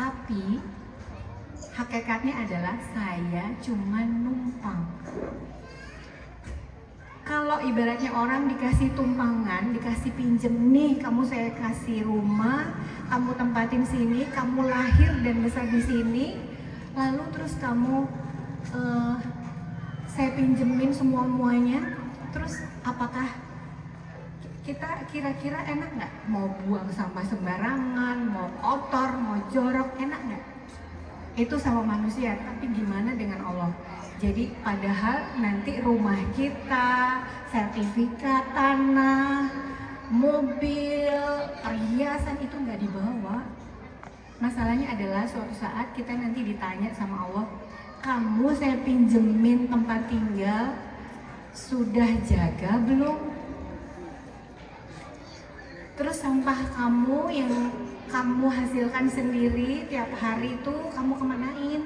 Tapi hakikatnya adalah saya cuma numpang. Kalau ibaratnya orang dikasih tumpangan, dikasih pinjem nih, kamu saya kasih rumah, kamu tempatin sini, kamu lahir dan besar di sini, lalu terus kamu saya pinjemin semua-muanya, terus apakah kita kira-kira enak nggak? Mau buang sampah sembarangan, mau kotor, mau jorok, enak nggak? Itu sama manusia, tapi gimana dengan Allah? Jadi padahal nanti rumah kita, sertifikat tanah, mobil, perhiasan itu nggak dibawa. Masalahnya adalah suatu saat kita nanti ditanya sama Allah, kamu saya pinjemin tempat tinggal, sudah jaga belum? Terus sampah kamu yang kamu hasilkan sendiri tiap hari itu kamu kemanain?